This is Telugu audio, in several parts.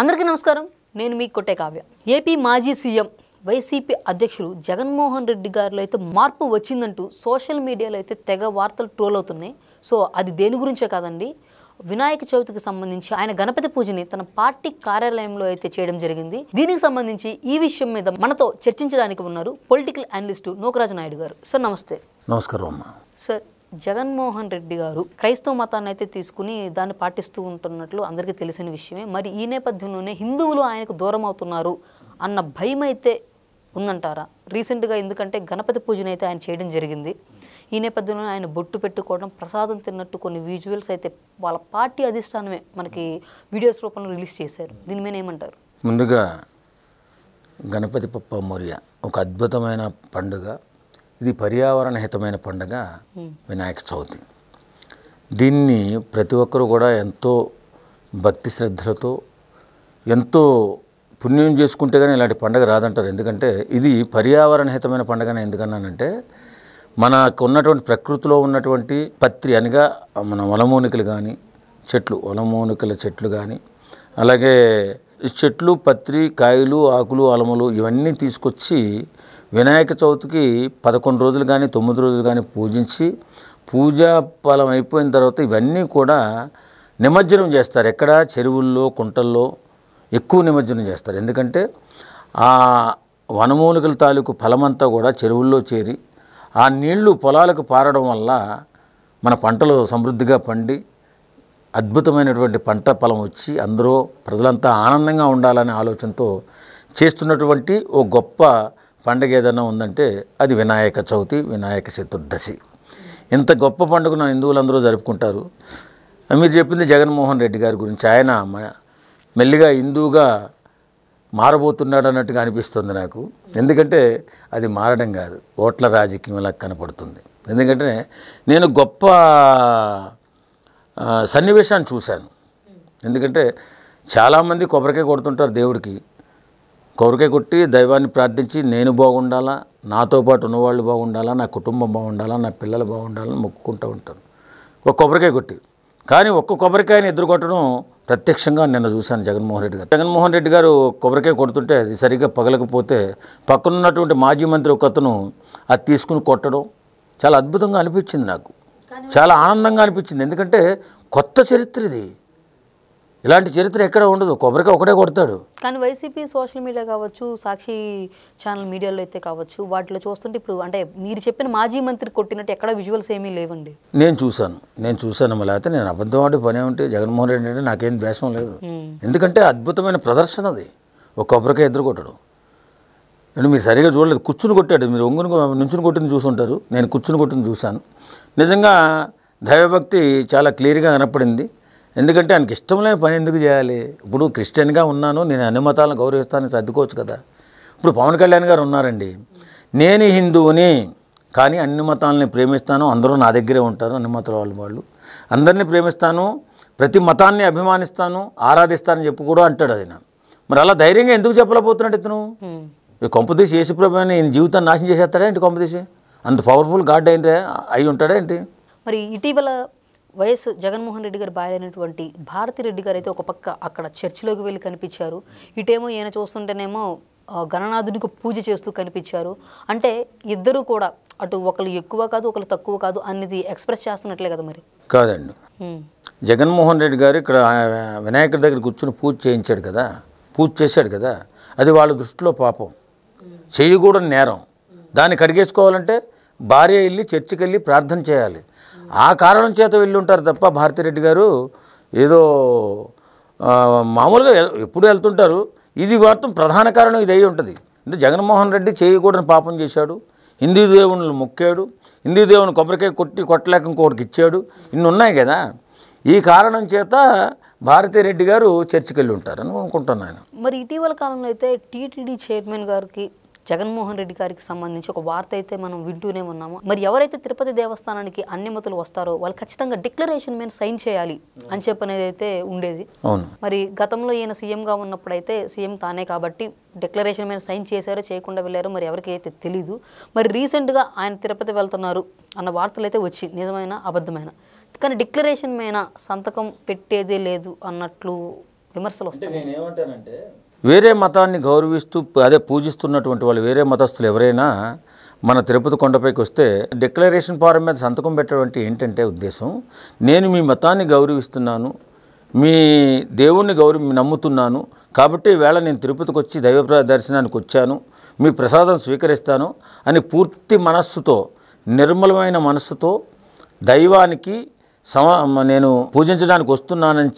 అందరికీ నమస్కారం. నేను మీ కొట్టే కావ్య. ఏపీ మాజీ సీఎం వైసీపీ అధ్యక్షులు జగన్మోహన్ రెడ్డి గారిలో అయితే మార్పు వచ్చిందంటూ సోషల్ మీడియాలో అయితే తెగ వార్తలు ట్రోల్ అవుతున్నాయి. సో అది దేని గురించే కాదండి, వినాయక చవితికి సంబంధించి ఆయన గణపతి పూజని తన పార్టీ కార్యాలయంలో అయితే చేయడం జరిగింది. దీనికి సంబంధించి ఈ విషయం మీద మనతో చర్చించడానికి ఉన్నారు పొలిటికల్ అనలిస్టు నూకరాజు నాయుడు గారు. సార్ నమస్తే. నమస్కారం అమ్మా. సార్, జగన్మోహన్ రెడ్డి గారు క్రైస్తవ మతాన్ని అయితే తీసుకుని దాన్ని పాటిస్తూ ఉంటున్నట్లు అందరికీ తెలిసిన విషయమే. మరి ఈ నేపథ్యంలోనే హిందువులు ఆయనకు దూరం అవుతున్నారు అన్న భయం అయితే ఉందంటారా? రీసెంట్గా ఎందుకంటే గణపతి పూజను అయితే ఆయన చేయడం జరిగింది. ఈ నేపథ్యంలో ఆయన బొట్టు పెట్టుకోవడం, ప్రసాదం తిన్నట్టు కొన్ని విజువల్స్ అయితే వాళ్ళ పార్టీ అధిష్టానమే మనకి వీడియోస్ రూపంలో రిలీజ్ చేశారు. దీని మీద ఏమంటారు? ముందుగా గణపతి బప్ప మోరియా ఒక అద్భుతమైన పండుగ. ఇది పర్యావరణ హితమైన పండుగ వినాయక చవితి. దీన్ని ప్రతి ఒక్కరూ కూడా ఎంతో భక్తి శ్రద్ధలతో ఎంతో పుణ్యం చేసుకుంటే కానీ ఇలాంటి పండుగ రాదంటారు. ఎందుకంటే ఇది పర్యావరణ హితమైన పండుగ. ఎందుకన్నానంటే మనకు ఉన్నటువంటి ప్రకృతిలో ఉన్నటువంటి పత్రి అనగా మన వనమూలికలు కానీ వనమూలికల చెట్లు కానీ, అలాగే చెట్లు, పత్రి, కాయలు, ఆకులు, అలములు ఇవన్నీ తీసుకొచ్చి వినాయక చవితికి 11 రోజులు కానీ 9 రోజులు కానీ పూజించి పూజా ఫలం అయిపోయిన తర్వాత ఇవన్నీ కూడా నిమజ్జనం చేస్తారు. ఎక్కడ? చెరువుల్లో, కుంటల్లో ఎక్కువ నిమజ్జనం చేస్తారు. ఎందుకంటే ఆ వనమూలికల తాలూకు ఫలమంతా కూడా చెరువుల్లో చేరి ఆ నీళ్లు పొలాలకు పారడం వల్ల మన పంటలు సమృద్ధిగా పండి అద్భుతమైనటువంటి పంట ఫలం వచ్చి అందరూ ప్రజలంతా ఆనందంగా ఉండాలనే ఆలోచనతో చేస్తున్నటువంటి ఓ గొప్ప పండుగ ఏదైనా ఉందంటే అది వినాయక చవితి, వినాయక చతుర్దశి. ఇంత గొప్ప పండుగను హిందువులందరూ జరుపుకుంటారు. మీరు చెప్పింది జగన్మోహన్ రెడ్డి గారి గురించి. ఆయన మెల్లిగా హిందువుగా మారబోతున్నాడు అన్నట్టుగా అనిపిస్తుంది నాకు. ఎందుకంటే అది మారడం కాదు, ఓట్ల రాజకీయంలా కనపడుతుంది. ఎందుకంటే నేను గొప్ప సన్నివేశాన్ని చూశాను. ఎందుకంటే చాలామంది కొబ్బరికాయ కొడుతుంటారు దేవుడికి. కొబ్బరికాయ కొట్టి దైవాన్ని ప్రార్థించి నేను బాగుండాలా, నాతో పాటు ఉన్నవాళ్ళు బాగుండాలా, నా కుటుంబం బాగుండాలా, నా పిల్లలు బాగుండాలని మొక్కుకుంటూ ఉంటారు ఒక కొబ్బరికాయ కొట్టి. కానీ ఒక్క కొబ్బరికాయని ఎదురు కొట్టడం ప్రత్యక్షంగా నిన్న చూశాను జగన్మోహన్ రెడ్డి గారు కొబ్బరికాయ కొడుతుంటే అది సరిగ్గా పగలకపోతే పక్కనున్నటువంటి మాజీ మంత్రి ఒక అతను అది తీసుకుని కొట్టడం చాలా అద్భుతంగా అనిపించింది నాకు. చాలా ఆనందంగా అనిపించింది. ఎందుకంటే కొత్త చరిత్ర ఇది. ఇలాంటి చరిత్ర ఎక్కడ ఉండదు. కొబ్బరికాయ ఒకటే కొడతాడు. కానీ వైసీపీ సోషల్ మీడియా కావచ్చు, సాక్షి ఛానల్ మీడియాలో అయితే కావచ్చు, వాటిలో చూస్తుంటే ఇప్పుడు అంటే మీరు చెప్పిన మాజీ మంత్రి కొట్టినట్టు ఎక్కడ విజువల్స్ ఏమీ లేవండి. నేను చూశాను. మళ్ళీ అయితే నేను అబద్ధం ఆడి పనే ఉంటే జగన్మోహన్ రెడ్డి అంటే నాకేం ద్వేషం లేదు. ఎందుకంటే అద్భుతమైన ప్రదర్శన అది. ఒక కొబ్బరికాయ ఎదురు కొట్టడం అంటే మీరు సరిగా చూడలేదు. కూర్చుని కొట్టాడు. మీరు నుంచుని కొట్టింది చూసుంటారు. నేను కూర్చుని కొట్టింది చూశాను. నిజంగా దైవభక్తి చాలా క్లియర్గా కనపడింది. ఎందుకంటే ఆయనకి ఇష్టం లేని పని ఎందుకు చేయాలి? ఇప్పుడు క్రిస్టియన్గా ఉన్నాను, నేను అన్ని మతాలను గౌరవిస్తానని సర్దుకోవచ్చు కదా. ఇప్పుడు పవన్ కళ్యాణ్ గారు ఉన్నారండి, నేను హిందువుని కానీ అన్ని మతాలని ప్రేమిస్తాను, అందరూ నా దగ్గరే ఉంటారు, అన్ని మతాల వాళ్ళు అందరినీ ప్రేమిస్తాను, ప్రతి మతాన్ని అభిమానిస్తాను, ఆరాధిస్తానని చెప్పి కూడా అంటాడు ఆయన. మరి అలా ధైర్యంగా ఎందుకు చెప్పలేకపోతున్నాడు ఇతను? కొంపదీసి యేసుప్రభుని ఈయన జీవితాన్ని నాశనం చేసేస్తాడా ఏంటి? కొంపదీసి అంత పవర్ఫుల్ గాడ్ ఏంటి అయి ఉంటాడా ఏంటి? మరి ఇటీవల వైఎస్ జగన్మోహన్ రెడ్డి గారి భార్య అయినటువంటి భారతిరెడ్డి గారు అయితే ఒక పక్క అక్కడ చర్చిలోకి వెళ్ళి కనిపించారు. ఇటేమో ఈయన చూస్తుంటేనేమో గణనాథునికి పూజ చేస్తూ కనిపించారు. అంటే ఇద్దరు కూడా అటు ఒకరు ఎక్కువ కాదు, ఒకరు తక్కువ కాదు అనేది ఎక్స్ప్రెస్ చేస్తున్నట్లే కదా. మరి కాదండి, జగన్మోహన్ రెడ్డి గారు ఇక్కడ వినాయకుడి దగ్గర కూర్చుని పూజ చేశాడు కదా, అది వాళ్ళ దృష్టిలో పాపం, చేయకూడని నేరం. దాన్ని కడిగేసుకోవాలంటే భార్య వెళ్ళి చర్చికి వెళ్ళి ప్రార్థన చేయాలి. ఆ కారణం చేత వెళ్ళి ఉంటారు తప్ప భారతిరెడ్డి గారు ఏదో మామూలుగా ఎప్పుడు వెళ్తుంటారు. ఇది మాత్రం ప్రధాన కారణం ఇది అయి ఉంటుంది. అంటే జగన్మోహన్ రెడ్డి చేయకూడని పాపం చేశాడు, హిందూ దేవుని మొక్కాడు, హిందూ దేవుని కొబ్బరికాయ కొట్టలేక ఇంకోటికి ఇచ్చాడు, ఇన్ని ఉన్నాయి కదా. ఈ కారణం చేత భారతిరెడ్డి గారు చర్చికి వెళ్ళి ఉంటారని అనుకుంటున్నాను. మరి ఇటీవల కాలంలో అయితే టీటీడీ చైర్మన్ గారికి జగన్మోహన్ రెడ్డి గారికి సంబంధించి ఒక వార్త అయితే మనం వింటూనే ఉన్నాము. మరి ఎవరైతే తిరుపతి దేవస్థానానికి అన్యమతులు వస్తారో వాళ్ళు ఖచ్చితంగా డిక్లరేషన్ మీద సైన్ చేయాలి అని చెప్పనేది అయితే ఉండేది. మరి గతంలో ఈయన సీఎంగా ఉన్నప్పుడైతే సీఎం తానే కాబట్టి డిక్లరేషన్ మీద సైన్ చేశారో చేయకుండా వెళ్ళారో మరి ఎవరికి అయితే తెలీదు. మరి రీసెంట్గా ఆయన తిరుపతి వెళ్తున్నారు అన్న వార్తలు అయితే వచ్చి నిజమైన అబద్ధమైన, కానీ డిక్లరేషన్ మీద సంతకం పెట్టేదే లేదు అన్నట్లు విమర్శలు వస్తాయి. నేనేమంటానంటే వేరే మతాన్ని గౌరవిస్తూ అదే పూజిస్తున్నటువంటి వాళ్ళు వేరే మతస్థులు ఎవరైనా మన తిరుపతి కొండపైకి వస్తే డిక్లరేషన్ ఫారం మీద సంతకం పెట్టడం అంటే ఏంటంటే ఉద్దేశం, నేను మీ మతాన్ని గౌరవిస్తున్నాను, మీ దేవుణ్ణి నమ్ముతున్నాను కాబట్టి ఈవేళ నేను తిరుపతికి వచ్చి దైవ దర్శనానికి వచ్చాను, మీ ప్రసాదం స్వీకరిస్తాను అని పూర్తి మనస్సుతో నిర్మలమైన మనస్సుతో దైవానికి నేను పూజించడానికి వస్తున్నానని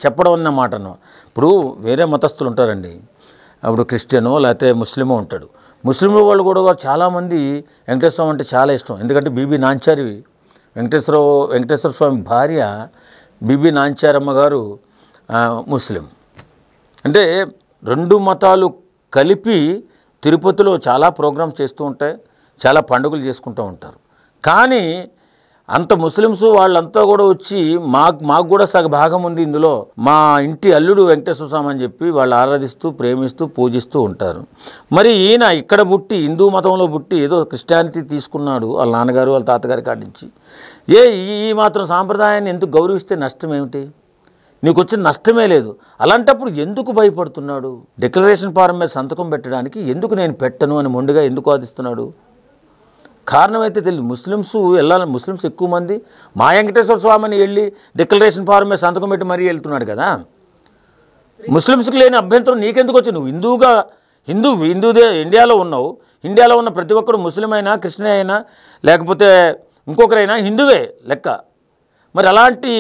చెప్పడం అన్నమాటను. ఇప్పుడు వేరే మతస్థులు ఉంటారండి, అప్పుడు క్రిస్టియనో లేకపోతే ముస్లిమో ఉంటాడు. ముస్లిం వాళ్ళు కూడా చాలామంది వెంకటేశ్వర స్వామి అంటే చాలా ఇష్టం. ఎందుకంటే బీబీ నాంచారి వెంకటేశ్వర స్వామి భార్య బీబీ నాంచారమ్మ గారు ముస్లిం. అంటే రెండు మతాలు కలిపి తిరుపతిలో చాలా ప్రోగ్రామ్స్ చేస్తూ ఉంటాయి, చాలా పండుగలు చేసుకుంటూ ఉంటారు. కానీ అంత ముస్లిమ్స్ వాళ్ళంతా కూడా వచ్చి మాకు కూడా సగ భాగం ఉంది ఇందులో, మా ఇంటి అల్లుడు వెంకటేశ్వర స్వామి అని చెప్పి వాళ్ళు ఆరాధిస్తూ ప్రేమిస్తూ పూజిస్తూ ఉంటారు. మరి ఈయన ఇక్కడ పుట్టి హిందూ మతంలో పుట్టి ఏదో క్రిస్టియానిటీ తీసుకున్నాడు వాళ్ళ నాన్నగారు వాళ్ళ తాతగారి కాడి నుంచి. ఈ మాత్రం సాంప్రదాయాన్ని ఎందుకు గౌరవిస్తే నష్టం ఏమిటి? నీకు వచ్చిన నష్టమే లేదు. అలాంటప్పుడు ఎందుకు భయపడుతున్నాడు? డిక్లరేషన్ ఫారం మీద సంతకం పెట్టడానికి ఎందుకు నేను పెట్టను అని మొండిగా ఎందుకు వాదిస్తున్నాడు? కారణం అయితే తెలియదు. ముస్లిమ్స్ ఎక్కువ మంది మా వెంకటేశ్వర స్వామిని వెళ్ళి డిక్లరేషన్ ఫారం మీద సంతకం పెట్టి మరీ వెళ్తున్నాడు కదా. ముస్లిమ్స్కి లేని అభ్యంతరం నీకెందుకు వచ్చి? నువ్వు ఇండియాలో ఉన్నావు. ఇండియాలో ఉన్న ప్రతి ఒక్కరు ముస్లిం అయినా క్రిస్టియన్ అయినా లేకపోతే ఇంకొకరైనా హిందువే లెక్క. మరి అలాంటి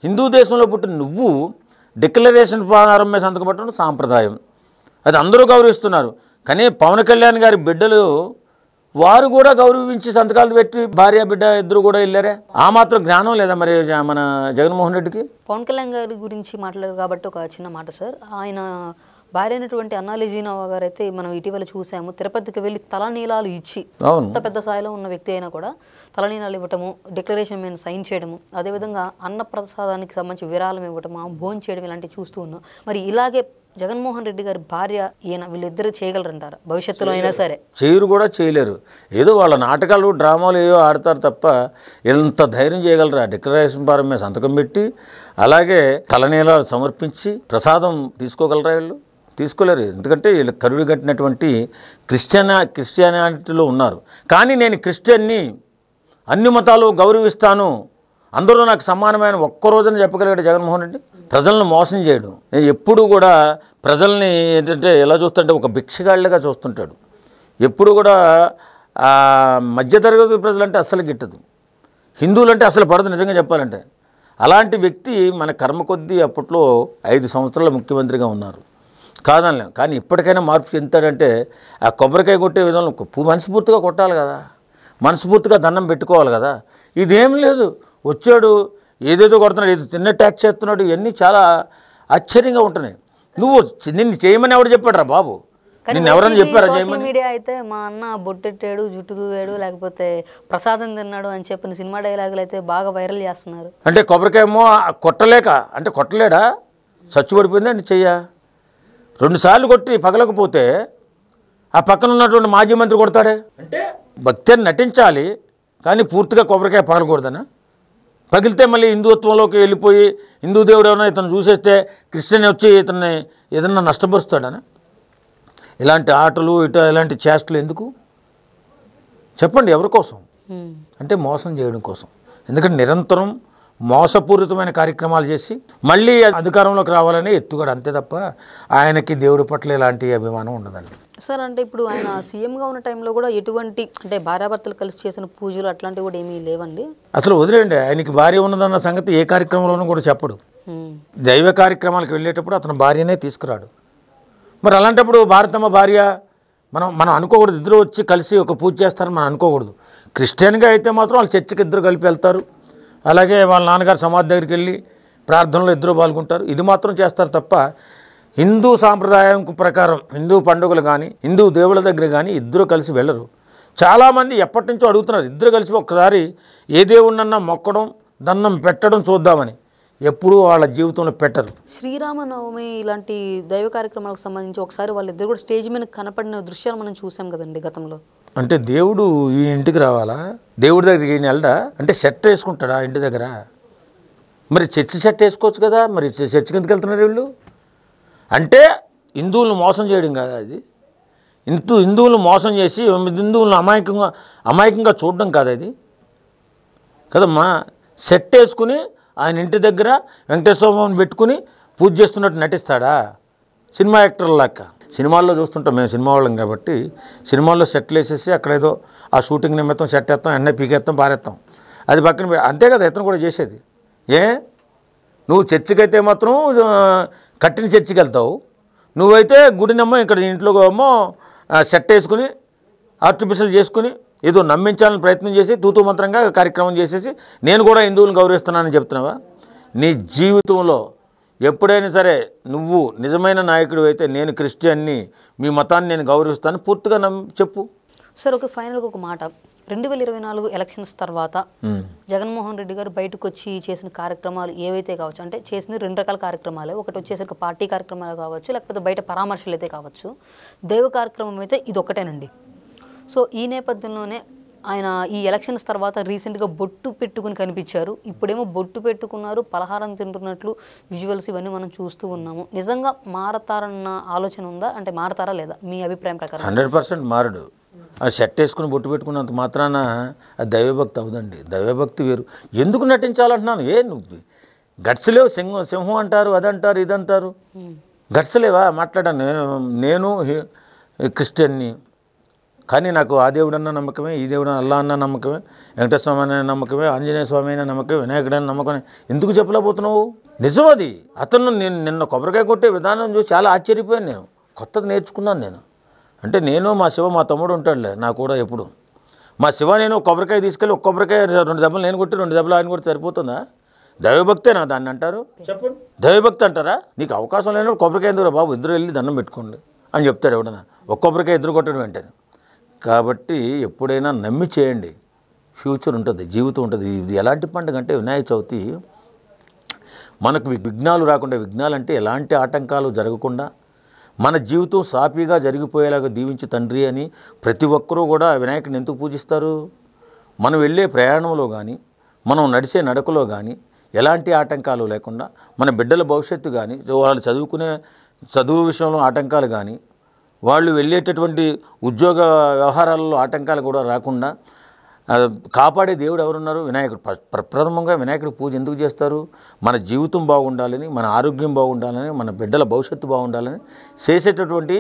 హిందూ దేశంలో పుట్టిన నువ్వు డిక్లరేషన్ ఫారం మీద సంతకం పెట్టడం సాంప్రదాయం, అది అందరూ గౌరవిస్తున్నారు. కానీ పవన్ కళ్యాణ్ గారి బిడ్డలు వారు కూడా గౌరవించి సంతకాలు పెట్టి భార్య బిడ్డ ఇద్దరు కూడా వెళ్ళారే. ఆ మాత్రం జ్ఞానం లేదా మరి మన జగన్మోహన్ రెడ్డికి? పవన్ కళ్యాణ్ గారి గురించి మాట్లాడారు కాబట్టి ఒక చిన్న మాట సార్. ఆయన భార్య అయినటువంటి అన్నాలిజీనోవా గారు అయితే మనం ఇటీవల చూసాము, తిరుపతికి వెళ్ళి తలనీలాలు ఇచ్చి, అంత పెద్ద స్థాయిలో ఉన్న వ్యక్తి అయినా కూడా తలనీలాలు ఇవ్వటము, డిక్లరేషన్ మీద సైన్ చేయడము, అదేవిధంగా అన్నప్రసాదానికి సంబంధించి విరాళం ఇవ్వటము, భోజనం చేయడం ఇలాంటివి చూస్తూ ఉన్నాం. మరి ఇలాగే జగన్మోహన్ రెడ్డి గారి భార్య ఈయన వీళ్ళిద్దరు చేయగలరంటారా భవిష్యత్తులో అయినా సరే? చేయరు కూడా చేయలేరు. ఏదో వాళ్ళ నాటకాలు డ్రామాలు ఏవో ఆడతారు తప్ప ఎంత ధైర్యం చేయగలరా? డిక్లరేషన్ ఫారం మీద సంతకం పెట్టి అలాగే తలనీలాలు సమర్పించి ప్రసాదం తీసుకోగలరా? వీళ్ళు తీసుకోలేరు. ఎందుకంటే వీళ్ళు కరుడు కట్టినటువంటి క్రిస్టియానిటీలో ఉన్నారు. కానీ నేను క్రిస్టియన్ని, అన్ని మతాలు గౌరవిస్తాను, అందరూ నాకు సమానమైన ఒక్కరోజున చెప్పగలిగాడు జగన్మోహన్ రెడ్డి. ప్రజలను మోసం చేయడు. ఎప్పుడు కూడా ప్రజల్ని ఏంటంటే ఎలా చూస్తుంటే ఒక భిక్షగాళ్ళగా చూస్తుంటాడు. ఎప్పుడు కూడా మధ్యతరగతి ప్రజలంటే అస్సలు గిట్టదు, హిందువులంటే అసలు పడదు నిజంగా చెప్పాలంటే. అలాంటి వ్యక్తి మన కర్మ కొద్దీ అప్పట్లో 5 సంవత్సరాల ముఖ్యమంత్రిగా ఉన్నారు, కాదనలేం. కానీ ఇప్పటికైనా మార్పు చెందుతాడంటే ఆ కొబ్బరికాయ కొట్టే విధానం మనస్ఫూర్తిగా కొట్టాలి కదా, మనస్ఫూర్తిగా దండం పెట్టుకోవాలి కదా. ఇదేం లేదు, వచ్చాడు ఏదేదో కొడుతున్నాడు, ఏదో తిన్న ట్యాక్స్ చేస్తున్నాడు. ఇవన్నీ చాలా ఆశ్చర్యంగా ఉంటున్నాయి. నిన్ను చేయమని ఎవరు చెప్పాడు రా బాబు? నిన్ను ఎవరైనా చెప్పారా చేయమని? మీడియా అయితే మా అన్న బొట్టెట్టాడు, జుట్టు దూవాడు, లేకపోతే ప్రసాదం తిన్నాడు అని చెప్పిన సినిమా డైలాగులు అయితే బాగా వైరల్ చేస్తున్నారు. అంటే కొబ్బరికాయేమో కొట్టలేక అంటే కొట్టలేడా? చచ్చుపడిపోయింది అంటే చెయ్య 2 సార్లు కొట్టి పగలకపోతే ఆ పక్కన ఉన్నటువంటి మాజీ మంత్రి కొడతాడే. అంటే భక్తి అని నటించాలి కానీ పూర్తిగా కొబ్బరికాయ పగలకూడదనా? పగిలితే మళ్ళీ హిందుత్వంలోకి వెళ్ళిపోయి హిందూ దేవుడు ఏమైనా ఇతను చూసేస్తే క్రిస్టియన్ వచ్చి ఇతన్ని ఏదన్నా నష్టపరుస్తాడనా? ఇలాంటి ఆటలు ఇలాంటి చేష్టలు ఎందుకు చెప్పండి? ఎవరి కోసం? అంటే మోసం చేయడం కోసం. ఎందుకంటే నిరంతరం మోసపూరితమైన కార్యక్రమాలు చేసి మళ్ళీ అధికారంలోకి రావాలని ఎత్తుగడ, అంతే తప్ప ఆయనకి దేవుడి పట్ల ఎలాంటి అభిమానం ఉండదండి. సార్ అంటే ఇప్పుడు ఆయన సీఎంగా ఉన్న టైంలో కూడా ఎటువంటి అంటే భార్యాభర్తలు కలిసి చేసిన పూజలు అట్లాంటివి కూడా ఏమీ లేవండి? అసలు వదిలేండి, ఆయనకి భార్య ఉన్నదన్న సంగతి ఏ కార్యక్రమంలోనూ కూడా చెప్పడు. దైవ కార్యక్రమాలకు వెళ్ళేటప్పుడు అతను భార్యనే తీసుకురాడు. మరి అలాంటప్పుడు భారతమ్మ భార్య మనం అనుకోకూడదు, ఇద్దరు వచ్చి కలిసి ఒక పూజ చేస్తారని మనం అనుకోకూడదు. క్రిస్టియన్గా అయితే మాత్రం వాళ్ళు చర్చికి ఇద్దరు కలిపి వెళ్తారు, అలాగే వాళ్ళ నాన్నగారు సమాధి దగ్గరికి వెళ్ళి ప్రార్థనలో ఇద్దరు పాల్గొంటారు. ఇది మాత్రం చేస్తారు తప్ప హిందూ సాంప్రదాయం ప్రకారం హిందూ పండుగలు కానీ హిందూ దేవుళ్ళ దగ్గర కానీ ఇద్దరు కలిసి వెళ్ళరు. చాలామంది ఎప్పటి నుంచో అడుగుతున్నారు ఇద్దరు కలిసి ఒక్కసారి ఏ దేవుడినన్నా మొక్కడం దండం పెట్టడం చూద్దామని. ఎప్పుడూ వాళ్ళ జీవితంలో పెట్టరు. శ్రీరామనవమి ఇలాంటి దైవ కార్యక్రమాలకు సంబంధించి ఒకసారి వాళ్ళిద్దరు కూడా స్టేజ్ మీద కనపడిన దృశ్యాలు మనం చూసాం కదండి గతంలో. అంటే దేవుడు ఈ ఇంటికి రావాలా? దేవుడి దగ్గరికి ఈయన వెళ్ళడా? అంటే షర్ట్ వేసుకుంటాడా ఇంటి దగ్గర? మరి చర్చి షర్ట్ వేసుకోవచ్చు కదా, మరి చర్చికి ఎందుకు వెళ్తున్నారు వీళ్ళు? అంటే హిందువులను మోసం చేయడం కాదా అది? హిందువులను మోసం చేసి హిందువులను అమాయకంగా చూడడం కాదు అది కదమ్మా. సెట్ వేసుకుని ఆయన ఇంటి దగ్గర వెంకటేశ్వర స్వామిని పెట్టుకుని పూజ చేస్తున్నట్టు నటిస్తాడా సినిమా యాక్టర్ లాక్క? సినిమాల్లో చూస్తుంటాం మేము, సినిమా వాళ్ళం కాబట్టి. సినిమాల్లో సెట్లు వేసేసి అక్కడ ఏదో ఆ షూటింగ్ నిమిత్తం సెట్ వేస్తాం, ఎన్న పీకేస్తాం, పారేస్తాం, అది పక్కన అంతే కదా ఇతను కూడా చేసేది. నువ్వు చర్చికి అయితే మాత్రం కట్టిన చర్చికి వెళ్తావు, నువ్వైతే గుడినమ్మో ఇక్కడ ఇంట్లో ఏమో సెట్ వేసుకుని ఆర్టిఫిషియల్ చేసుకుని ఏదో నమ్మించాలని ప్రయత్నం చేసి తూతూ మంత్రంగా కార్యక్రమం చేసేసి నేను కూడా హిందువులను గౌరవిస్తున్నానని చెప్తున్నావా? నీ జీవితంలో ఎప్పుడైనా సరే నువ్వు నిజమైన నాయకుడు అయితే నేను క్రిస్టియన్ని, మీ మతాన్ని నేను గౌరవిస్తాను పూర్తిగా చెప్పు. సార్ ఒక ఫైనల్గా ఒక మాట, 2024 ఎలక్షన్స్ తర్వాత జగన్మోహన్ రెడ్డి గారు బయటకు వచ్చి చేసిన కార్యక్రమాలు ఏవైతే కావచ్చు, అంటే చేసింది 2 రకాల కార్యక్రమాలే, ఒకటి వచ్చేసరికి పార్టీ కార్యక్రమాలు కావచ్చు, లేకపోతే బయట పరామర్శలు అయితే కావచ్చు, దైవ కార్యక్రమం అయితే ఇది ఒక్కటేనండి. సో ఈ నేపథ్యంలోనే ఆయన ఈ ఎలక్షన్స్ తర్వాత రీసెంట్గా బొట్టు పెట్టుకుని కనిపించారు. ఇప్పుడేమో బొట్టు పెట్టుకున్నారు, పలహారం తింటున్నట్లు విజువల్స్ ఇవన్నీ మనం చూస్తూ ఉన్నాము. నిజంగా మారతారన్న ఆలోచన ఉందా? అంటే మారతారా లేదా మీ అభిప్రాయం ప్రకారం? 100% మారడు. అది సెట్ వేసుకుని బొట్టు పెట్టుకున్నంత మాత్రాన అది దైవభక్తి అవుదండి. దైవభక్తి వేరు. ఎందుకు నటించాలంటున్నాను? నువ్వు గట్స్ లేవు, సింహం అంటారు, అదంటారు, ఇదంటారు, గట్స్ లేవా మాట్లాడాను. నేను క్రిస్టియన్ని, కానీ నాకు ఆ దేవుడు అన్న నమ్మకమే, ఈ దేవుడు అల్లా అన్న నమ్మకమే, వెంకటేశ్వర స్వామి అనే నమ్మకమే, ఆంజనేయ స్వామి అయినా నమ్మకమే, వినాయకుడు అనే నమ్మకమే. ఎందుకు చెప్పలేకపోతున్నావు? నిజం అది. అతను నేను నిన్న కొబ్బరికాయ కొట్టే విధానం చూసి చాలా ఆశ్చర్యపోయాను. నేను కొత్తది నేర్చుకున్నాను. నేను అంటే నేను మా శివ, మా తమ్ముడు ఉంటాడులే నా కూడా ఎప్పుడు. మా శివ నేను కొబ్బరికాయ తీసుకెళ్ళి ఒక కొబ్బరికాయ 2 దెబ్బలు నేను కొట్టి 2 దెబ్బలు ఆయన కొట్టి సరిపోతుందా? దైవభక్తేనా దాన్ని అంటారు? చెప్పండి, దైవభక్తి అంటారా? నీకు అవకాశం లేనప్పుడు కొబ్బరికాయ ఎందుకు బాబు, ఇద్దరు వెళ్ళి దండం పెట్టుకోండి అని చెప్తాడు ఎవడన్నా. ఒక కొబ్బరికాయ ఇద్దరు కొట్టడం వెంటనే. కాబట్టి ఎప్పుడైనా నమ్మి చేయండి, ఫ్యూచర్ ఉంటుంది, జీవితం ఉంటుంది. ఇది ఎలాంటి పండుగ అంటే వినాయక చవితి మనకు విఘ్నాలు రాకుండా, విఘ్నాలు అంటే ఎలాంటి ఆటంకాలు జరగకుండా మన జీవితం సాఫీగా జరిగిపోయేలాగా దీవించి తండ్రి అని ప్రతి ఒక్కరూ కూడా వినాయకుడిని ఎందుకు పూజిస్తారు? మనం వెళ్ళే ప్రయాణంలో కానీ, మనం నడిచే నడకలో కానీ ఎలాంటి ఆటంకాలు లేకుండా, మన బిడ్డల భవిష్యత్తు కానీ, వాళ్ళు చదువు విషయంలో ఆటంకాలు కానీ, వాళ్ళు వెళ్ళేటటువంటి ఉద్యోగ వ్యవహారాలలో ఆటంకాలు కూడా రాకుండా కాపాడే దేవుడు ఎవరున్నారు? వినాయకుడు. ప్రప్రథమంగా వినాయకుడి పూజ ఎందుకు చేస్తారు? మన జీవితం బాగుండాలని, మన ఆరోగ్యం బాగుండాలని, మన బిడ్డల భవిష్యత్తు బాగుండాలని చేసేటటువంటి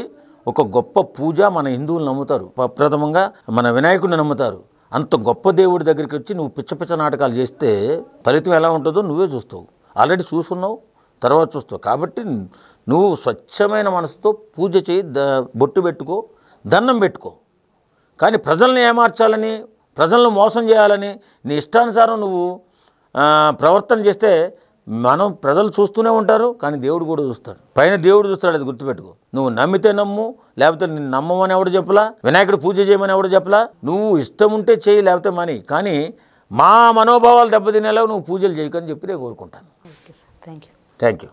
ఒక గొప్ప పూజ మన హిందువులు నమ్ముతారు. ప్రప్రథమంగా మన వినాయకుడిని నమ్ముతారు. అంత గొప్ప దేవుడి దగ్గరికి వచ్చి నువ్వు పిచ్చ నాటకాలు చేస్తే ఫలితం ఎలా ఉంటుందో నువ్వే చూస్తావు. ఆల్రెడీ చూసున్నావు, తర్వాత చూస్తావు. కాబట్టి నువ్వు స్వచ్ఛమైన మనసుతో పూజ చేయి, బొట్టు పెట్టుకో, దండం పెట్టుకో. కానీ ప్రజల్ని ఏమార్చాలని, ప్రజలను మోసం చేయాలని నీ ఇష్టానుసారం నువ్వు ప్రవర్తన చేస్తే ప్రజలు చూస్తూనే ఉంటారు, కానీ దేవుడు కూడా చూస్తాడు. పైన దేవుడు చూస్తాడు, అది గుర్తుపెట్టుకో. నువ్వు నమ్మితే నమ్ము, లేకపోతే నిన్ను నమ్మమని ఎవడు చెప్పలా, వినాయకుడు పూజ చేయమని ఎవడు చెప్పలా. నువ్వు ఇష్టం ఉంటే చేయి, లేకపోతే మాని. కానీ మా మనోభావాలు దెబ్బతినేలా నువ్వు పూజలు చేయకని చెప్పి నేను కోరుకుంటాను. Okay sir, thank you. Thank you.